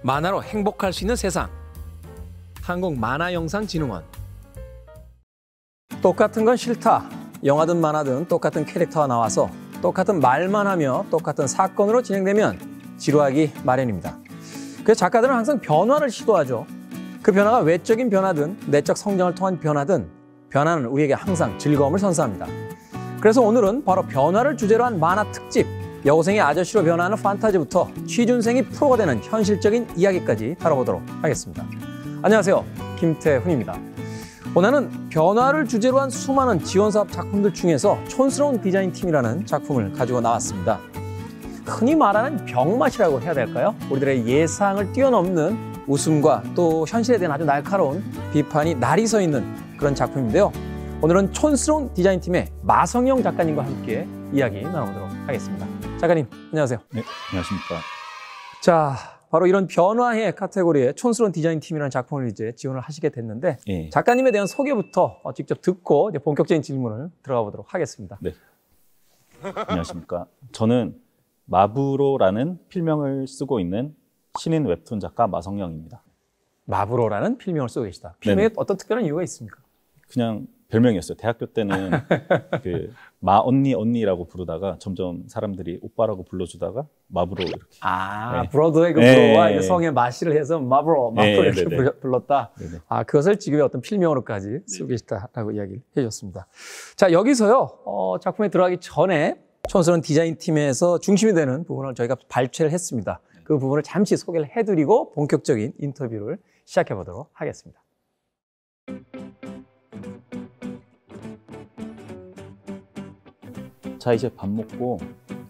만화로 행복할 수 있는 세상. 한국만화영상진흥원. 똑같은 건 싫다. 영화든 만화든 똑같은 캐릭터가 나와서 똑같은 말만 하며 똑같은 사건으로 진행되면 지루하기 마련입니다. 그래서 작가들은 항상 변화를 시도하죠. 그 변화가 외적인 변화든 내적 성장을 통한 변화든 변화는 우리에게 항상 즐거움을 선사합니다. 그래서 오늘은 바로 변화를 주제로 한 만화 특집, 여고생이 아저씨로 변화하는 판타지부터 취준생이 프로가 되는 현실적인 이야기까지 다뤄보도록 하겠습니다. 안녕하세요, 김태훈입니다. 오늘은 변화를 주제로 한 수많은 지원사업 작품들 중에서 촌스러운 디자인팀이라는 작품을 가지고 나왔습니다. 흔히 말하는 병맛이라고 해야 될까요? 우리들의 예상을 뛰어넘는 웃음과 또 현실에 대한 아주 날카로운 비판이 날이 서 있는 그런 작품인데요. 오늘은 촌스러운 디자인팀의 마성영 작가님과 함께 이야기 나눠보도록 하겠습니다. 작가님, 안녕하세요. 네, 안녕하십니까. 자, 바로 이런 변화의 카테고리의 촌스러운 디자인팀이라는 작품을 이제 지원을 하시게 됐는데 예. 작가님에 대한 소개부터 직접 듣고 이제 본격적인 질문을 들어가 보도록 하겠습니다. 네. 안녕하십니까. 저는 마브로라는 필명을 쓰고 있는 신인 웹툰 작가 마성영입니다. 마브로라는 필명을 쓰고 계시다. 필명에 네네. 어떤 특별한 이유가 있습니까? 그냥 별명이었어요. 대학교 때는 그 언니라고 부르다가 점점 사람들이 오빠라고 불러주다가 마브로 이렇게. 아, 네. 브로드웨이 그 네. 브로와 성의 마시를 해서 마브로 네, 이렇게 네네. 불렀다. 네네. 아, 그것을 지금의 어떤 필명으로까지 쓰고 계시다라고 이야기를 해주셨습니다. 자, 여기서요, 작품에 들어가기 전에 촌스러운 디자인팀에서 중심이 되는 부분을 저희가 발췌를 했습니다. 그 부분을 잠시 소개를 해드리고 본격적인 인터뷰를 시작해 보도록 하겠습니다. 자, 이제 밥 먹고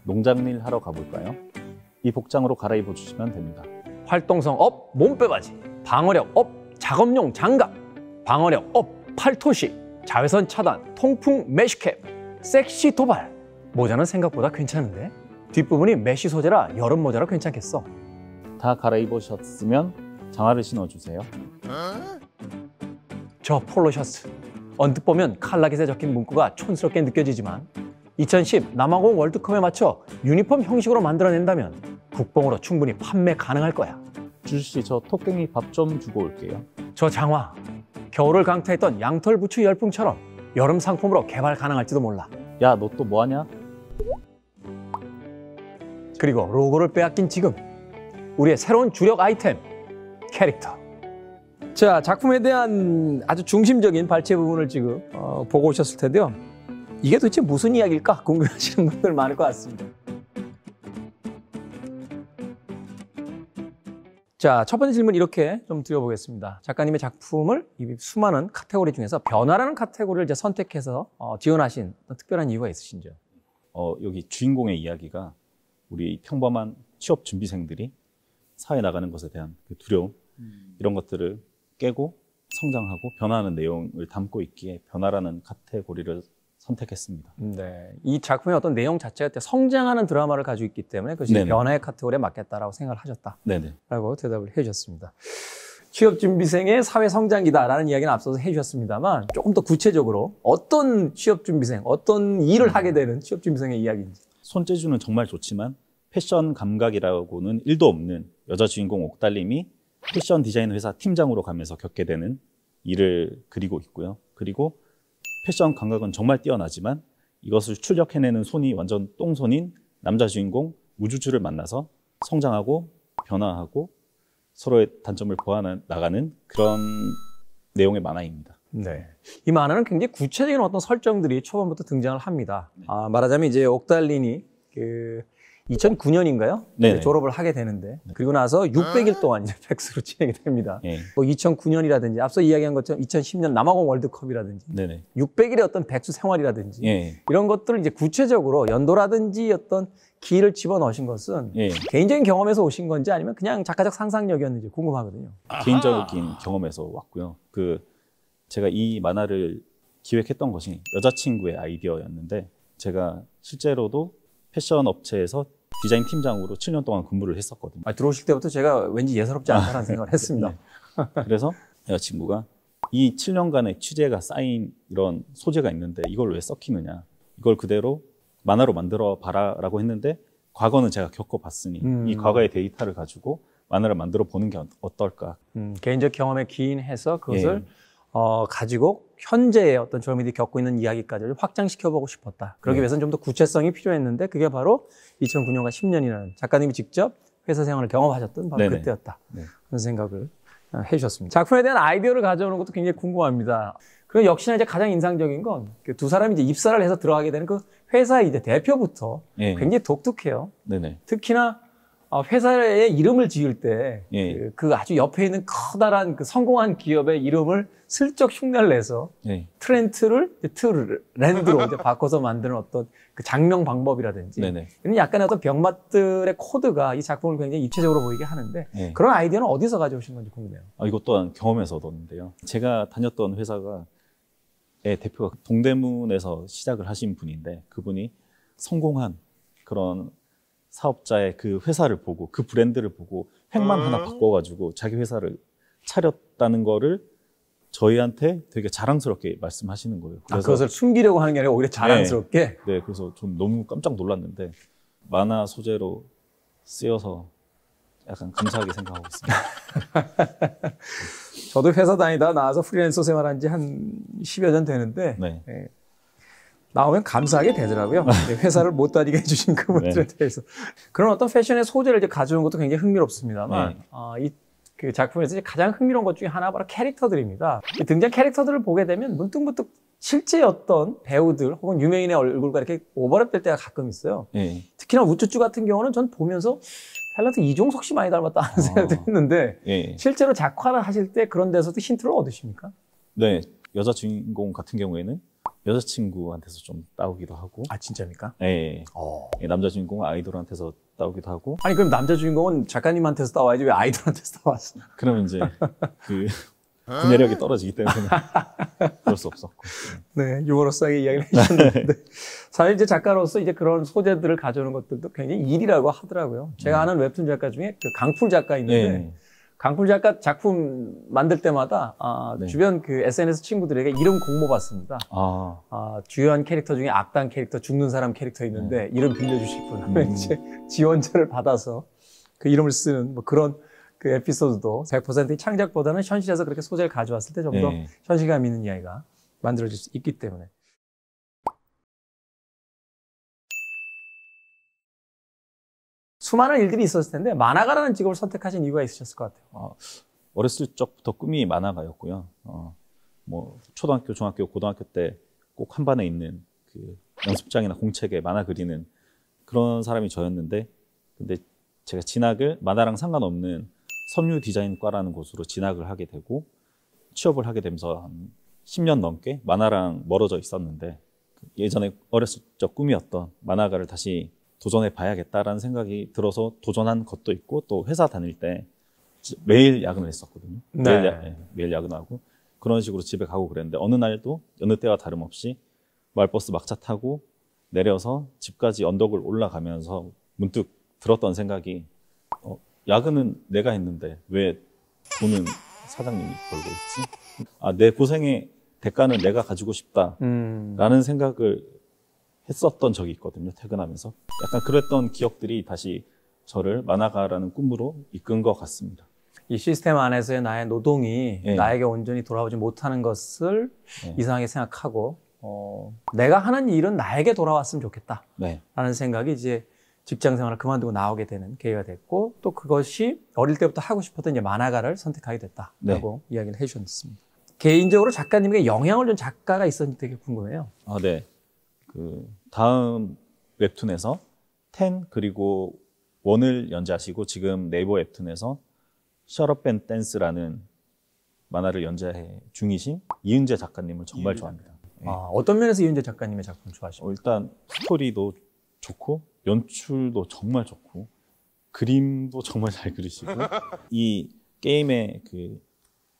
농장일 하러 가볼까요? 이 복장으로 갈아입어 주시면 됩니다. 활동성 업, 몸빼바지, 방어력 업, 작업용 장갑, 방어력 업, 팔토시, 자외선 차단, 통풍 메쉬캡, 섹시 도발. 모자는 생각보다 괜찮은데? 뒷부분이 메쉬 소재라 여름 모자라 괜찮겠어. 다 갈아입으셨으면 장화를 신어주세요. 저 폴로 셔츠, 언뜻 보면 칼라깃에 적힌 문구가 촌스럽게 느껴지지만 2010 남아공 월드컵에 맞춰 유니폼 형식으로 만들어낸다면 국뽕으로 충분히 판매 가능할 거야. 주주씨, 저 토깽이 밥 좀 주고 올게요. 저 장화, 겨울을 강타했던 양털 부츠 열풍처럼 여름 상품으로 개발 가능할지도 몰라. 야, 너 또 뭐하냐? 그리고 로고를 빼앗긴 지금 우리의 새로운 주력 아이템, 캐릭터. 자, 작품에 대한 아주 중심적인 발췌 부분을 지금 보고 오셨을 텐데요. 이게 도대체 무슨 이야기일까 궁금해하시는 분들 많을 것 같습니다. 자, 첫 번째 질문 이렇게 좀 드려보겠습니다. 작가님의 작품을 이 수많은 카테고리 중에서 변화라는 카테고리를 이제 선택해서 지원하신 어떤 특별한 이유가 있으신지요? 여기 주인공의 이야기가 우리 평범한 취업 준비생들이 사회에 나가는 것에 대한 그 두려움, 이런 것들을 깨고 성장하고 변화하는 내용을 담고 있기에 변화라는 카테고리를 선택했습니다. 네, 이 작품의 어떤 내용 자체가 성장하는 드라마를 가지고 있기 때문에 그것이 네네. 변화의 카테고리에 맞겠다라고 생각을 하셨다라고 네네. 대답을 해주셨습니다. 취업준비생의 사회성장기다라는 이야기는 앞서서 해주셨습니다만 조금 더 구체적으로 어떤 취업준비생, 어떤 일을 하게 되는 취업준비생의 이야기인지. 손재주는 정말 좋지만 패션 감각이라고는 1도 없는 여자 주인공 옥달님이 패션 디자인 회사 팀장으로 가면서 겪게 되는 일을 그리고 있고요. 그리고 패션 감각은 정말 뛰어나지만 이것을 출력해내는 손이 완전 똥손인 남자 주인공 우주주를 만나서 성장하고 변화하고 서로의 단점을 보완해 나가는 그런 내용의 만화입니다. 네, 이 만화는 굉장히 구체적인 어떤 설정들이 초반부터 등장을 합니다. 말하자면 이제 옥달린이 2009년인가요? 네네. 졸업을 하게 되는데 그리고 나서 600일 동안 이제 백수로 진행이 됩니다. 네. 뭐 2009년이라든지 앞서 이야기한 것처럼 2010년 남아공 월드컵이라든지 네네. 600일의 어떤 백수 생활이라든지 예. 이런 것들을 이제 구체적으로 연도라든지 어떤 기를 집어넣으신 것은 예. 개인적인 경험에서 오신 건지 아니면 그냥 작가적 상상력이었는지 궁금하거든요. 개인적인 경험에서 왔고요. 제가 이 만화를 기획했던 것이 여자친구의 아이디어였는데 제가 실제로도 패션 업체에서 디자인 팀장으로 7년 동안 근무를 했었거든요. 들어오실 때부터 제가 왠지 예사롭지 않다는 생각을 했습니다. 네. 그래서 여자친구가 이 7년간의 취재가 쌓인 이런 소재가 있는데 이걸 왜 썩히느냐, 이걸 그대로 만화로 만들어 봐라 라고 했는데 과거는 제가 겪어봤으니 이 과거의 데이터를 가지고 만화를 만들어 보는 게 어떨까. 개인적 경험에 기인해서 그것을 예. 가지고 현재의 어떤 젊은이들이 겪고 있는 이야기까지를 확장시켜보고 싶었다. 그러기 위해서는 좀 더 구체성이 필요했는데 그게 바로 2009년과 10년이라는 작가님이 직접 회사 생활을 경험하셨던 바로 네네. 그때였다. 네. 그런 생각을 해주셨습니다. 작품에 대한 아이디어를 가져오는 것도 굉장히 궁금합니다. 그리고 역시나 이제 가장 인상적인 건 두 사람이 이제 입사를 해서 들어가게 되는 그 회사의 이제 대표부터 예. 굉장히 독특해요. 네네. 특히나 회사의 이름을 지을 때 예. 그 아주 옆에 있는 커다란 그 성공한 기업의 이름을 슬쩍 흉내를 내서 예. 트렌트를 트렌드로 이제 바꿔서 만드는 어떤 그 장명 방법이라든지 네네. 이런 약간의 어떤 병맛들의 코드가 이 작품을 굉장히 입체적으로 보이게 하는데 예. 그런 아이디어는 어디서 가져오신 건지 궁금해요. 이것 또한 경험에서 얻었는데요. 제가 다녔던 회사가 대표가 동대문에서 시작을 하신 분인데 그분이 성공한 그런 사업자의 그 회사를 보고 그 브랜드를 보고 획만 하나 바꿔가지고 자기 회사를 차렸다는 거를 저희한테 되게 자랑스럽게 말씀하시는 거예요. 그래서 그것을 숨기려고 하는 게 아니라 오히려 자랑스럽게. 네, 그래서 좀 너무 깜짝 놀랐는데 만화 소재로 쓰여서 약간 감사하게 생각하고 있습니다. 저도 회사 다니다 나와서 프리랜서 생활한 지 한 10여 년 되는데 네. 나오면 감사하게 되더라고요. 회사를 못 다니게 해주신 그분들에 대해서. 그런 어떤 패션의 소재를 이제 가져오는 것도 굉장히 흥미롭습니다만, 그 작품에서 이제 가장 흥미로운 것 중에 하나가 바로 캐릭터들입니다. 이 등장 캐릭터들을 보게 되면 문득문득 실제 어떤 배우들 혹은 유명인의 얼굴과 이렇게 오버랩될 때가 가끔 있어요. 네. 특히나 우쭈쭈 같은 경우는 전 보면서 탤런트 이종석 씨 많이 닮았다는 생각도 했는데, 예. 실제로 작화를 하실 때 그런 데서도 힌트를 얻으십니까? 네, 여자 주인공 같은 경우에는 여자친구한테서 좀 따오기도 하고, 아, 진짜입니까? 예, 남자 주인공은 아이돌한테서 따오기도 하고. 아니, 그럼 남자 주인공은 작가님한테서 따와야지 왜 아이돌한테서 따왔어? 그러면 이제 그 구매력이 떨어지기 때문에 그럴 수 없었고. 네, 유머러스하게 이야기를 해주셨는데 사실 이제 작가로서 이제 그런 소재들을 가져오는 것들도 굉장히 일이라고 하더라고요. 제가 아는 웹툰 작가 중에 그 강풀 작가 있는데 네. 강풀 작가 작품 만들 때마다 네. 주변 그 SNS 친구들에게 이름 공모 받습니다. 주요한 캐릭터 중에 악당 캐릭터, 죽는 사람 캐릭터 있는데 이름 빌려주실 분 하면 이제 지원자를 받아서 그 이름을 쓰는 뭐 그런 그 에피소드도 100% 창작보다는 현실에서 그렇게 소재를 가져왔을 때 좀 더 현실감 있는 이야기가 만들어질 수 있기 때문에. 수많은 일들이 있었을 텐데 만화가라는 직업을 선택하신 이유가 있으셨을 것 같아요. 어렸을 적부터 꿈이 만화가였고요. 뭐 초등학교, 중학교, 고등학교 때 꼭 한 반에 있는 그 연습장이나 공책에 만화 그리는 그런 사람이 저였는데, 근데 제가 진학을 만화랑 상관없는 섬유 디자인과라는 곳으로 진학을 하게 되고 취업을 하게 되면서 한 10년 넘게 만화랑 멀어져 있었는데, 예전에 어렸을 적 꿈이었던 만화가를 다시 도전해 봐야겠다라는 생각이 들어서 도전한 것도 있고, 또 회사 다닐 때 매일 야근을 했었거든요. 네. 매일 야근하고 그런 식으로 집에 가고 그랬는데, 어느 날도 여느 때와 다름없이 마을버스 막차 타고 내려서 집까지 언덕을 올라가면서 문득 들었던 생각이, 야근은 내가 했는데 왜 돈은 사장님이 벌고 있지? 내 고생의 대가는 내가 가지고 싶다라는 생각을 했었던 적이 있거든요. 퇴근하면서. 약간 그랬던 기억들이 다시 저를 만화가라는 꿈으로 이끈 것 같습니다. 이 시스템 안에서의 나의 노동이 나에게 온전히 돌아오지 못하는 것을 이상하게 생각하고 내가 하는 일은 나에게 돌아왔으면 좋겠다 라는 생각이 이제 직장 생활을 그만두고 나오게 되는 계기가 됐고, 또 그것이 어릴 때부터 하고 싶었던 이제 만화가를 선택하게 됐다라고 이야기를 해주셨습니다. 개인적으로 작가님에게 영향을 준 작가가 있었는지 되게 궁금해요. 네. 그 다음 웹툰에서 10 그리고 1을 연재하시고 지금 네이버 웹툰에서 셔럽 앤 댄스라는 만화를 연재 중이신 이은재 작가님을 정말 좋아합니다. 어떤 면에서 이은재 작가님의 작품 좋아하시나요? 일단 스토리도 좋고 연출도 정말 좋고 그림도 정말 잘 그리시고 이 게임의 그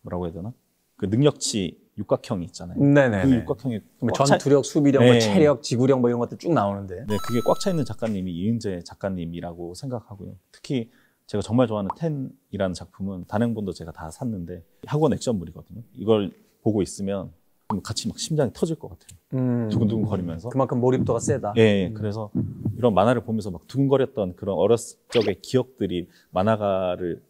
뭐라고 해야 되나? 그 능력치 육각형이 있잖아요. 네네. 그 육각형이 전투력, 수비력, 뭐 체력, 지구력 뭐 이런 것들 쭉 나오는데. 네, 그게 꽉 차 있는 작가님이 이은재 작가님이라고 생각하고요. 특히 제가 정말 좋아하는 10이라는 작품은 단행본도 제가 다 샀는데 학원 액션물이거든요. 이걸 보고 있으면 같이 막 심장이 터질 것 같아요. 두근두근 거리면서. 그만큼 몰입도가 세다. 예, 그래서 이런 만화를 보면서 막 두근거렸던 그런 어렸을 적의 기억들이 만화가를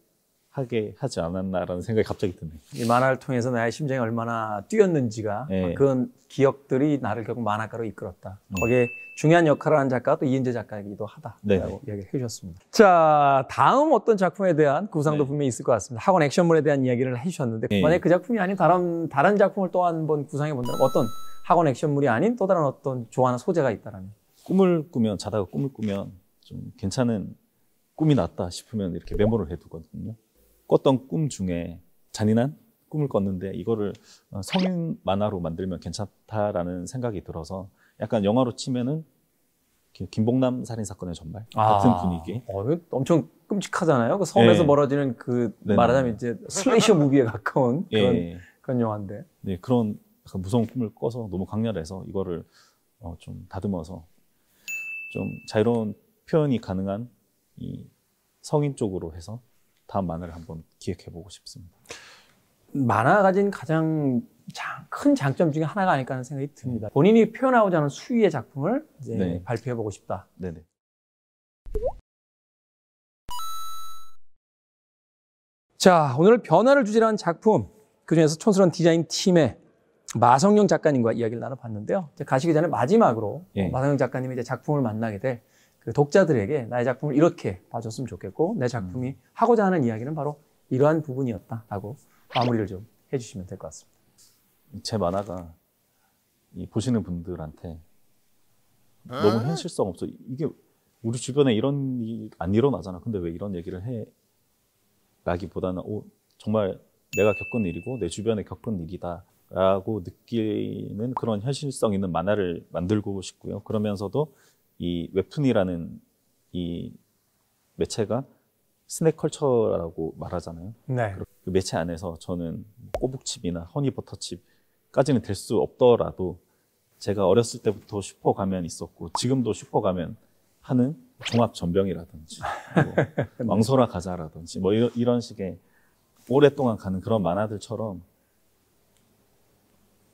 하게 하지 않았나라는 생각이 갑자기 드네요. 이 만화를 통해서 나의 심장이 얼마나 뛰었는지가 네. 그런 기억들이 나를 결국 만화가로 이끌었다. 거기에 중요한 역할을 한 작가가 또 이은재 작가이기도 하다라고 네. 이야기를 해주셨습니다. 자, 다음 어떤 작품에 대한 구상도 네. 분명히 있을 것 같습니다. 학원 액션물에 대한 이야기를 해주셨는데 네. 만약에 그 작품이 아닌 다른 작품을 또 한번 구상해 본다면 어떤 학원 액션물이 아닌 또 다른 어떤 좋아하는 소재가 있다라면? 꿈을 꾸면 자다가 꿈을 꾸면 좀 괜찮은 꿈이 났다 싶으면 이렇게 메모를 해두거든요. 꿨던 꿈 중에 잔인한 꿈을 꿨는데 이거를 성인 만화로 만들면 괜찮다라는 생각이 들어서 약간 영화로 치면은 김봉남 살인 사건의 전말 같은 분위기. 이거 엄청 끔찍하잖아요. 그 섬에서 네. 멀어지는 그 네네. 말하자면 이제 슬래셔 무비에 가까운 예. 그런 영화인데. 네, 그런 약간 무서운 꿈을 꿔서 너무 강렬해서 이거를 좀 다듬어서 좀 자유로운 표현이 가능한 이 성인 쪽으로 해서 다음 만화를 한번 기획해보고 싶습니다. 만화가 가진 가장 큰 장점 중에 하나가 아닐까 하는 생각이 듭니다. 본인이 표현하고자 하는 수위의 작품을 이제 네. 발표해보고 싶다. 네네. 자, 오늘 변화를 주제로 한 작품, 그중에서 촌스러운 디자인 팀의 마성영 작가님과 이야기를 나눠봤는데요. 이제 가시기 전에 마지막으로 예. 마성영 작가님이 이제 작품을 만나게 될 그 독자들에게 나의 작품을 이렇게 봐줬으면 좋겠고 내 작품이 하고자 하는 이야기는 바로 이러한 부분이었다라고 마무리를 좀 해주시면 될 것 같습니다. 제 만화가 이 보시는 분들한테 너무 현실성 없어. 이게 우리 주변에 이런 일 안 일어나잖아. 근데 왜 이런 얘기를 해? 라기보다는 정말 내가 겪은 일이고 내 주변에 겪은 일이다 라고 느끼는 그런 현실성 있는 만화를 만들고 싶고요. 그러면서도 이 웹툰이라는 이 매체가 스낵컬처라고 말하잖아요. 네. 그 매체 안에서 저는 꼬북칩이나 허니버터칩까지는 될 수 없더라도 제가 어렸을 때부터 슈퍼 가면 있었고 지금도 슈퍼 가면 하는 종합 전병이라든지 뭐 왕소라 가자라든지 뭐 이런 식의 오랫동안 가는 그런 만화들처럼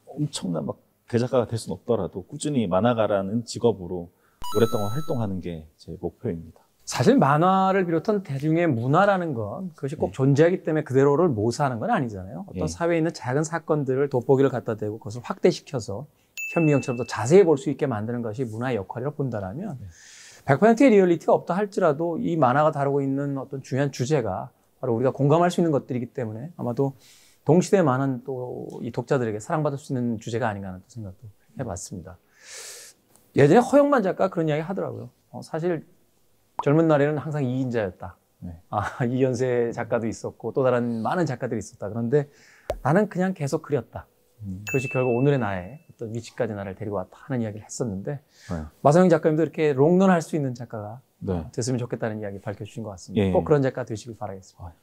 엄청난 막 대작가가 될 수는 없더라도 꾸준히 만화가라는 직업으로 오랫동안 활동하는 게 제 목표입니다. 사실 만화를 비롯한 대중의 문화라는 건 그것이 꼭 존재하기 때문에 그대로를 모사하는 건 아니잖아요. 어떤 사회에 있는 작은 사건들을 돋보기를 갖다 대고 그것을 확대시켜서 현미경처럼 더 자세히 볼 수 있게 만드는 것이 문화의 역할이라고 본다면 100%의 리얼리티가 없다 할지라도 이 만화가 다루고 있는 어떤 중요한 주제가 바로 우리가 공감할 수 있는 것들이기 때문에 아마도 동시대에 많은 또 이 독자들에게 사랑받을 수 있는 주제가 아닌가 하는 생각도 해봤습니다. 예전에 허영만 작가가 그런 이야기 하더라고요. 사실 젊은 날에는 항상 2인자였다. 네. 이연세 작가도 있었고 또 다른 많은 작가들이 있었다. 그런데 나는 그냥 계속 그렸다. 그것이 결국 오늘의 나의 어떤 위치까지 나를 데리고 왔다 하는 이야기를 했었는데 네. 마성영 작가님도 이렇게 롱런할 수 있는 작가가 네. 됐으면 좋겠다는 이야기 밝혀주신 것 같습니다. 예. 꼭 그런 작가 되시길 바라겠습니다.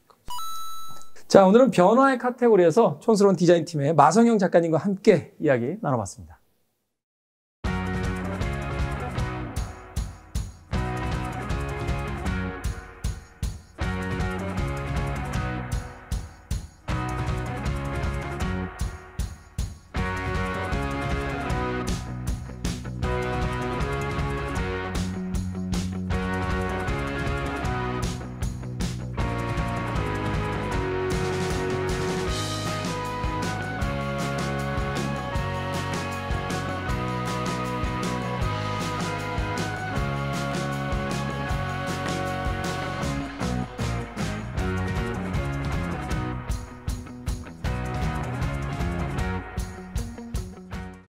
자, 오늘은 변화의 카테고리에서 촌스러운 디자인팀의 마성영 작가님과 함께 이야기 나눠봤습니다.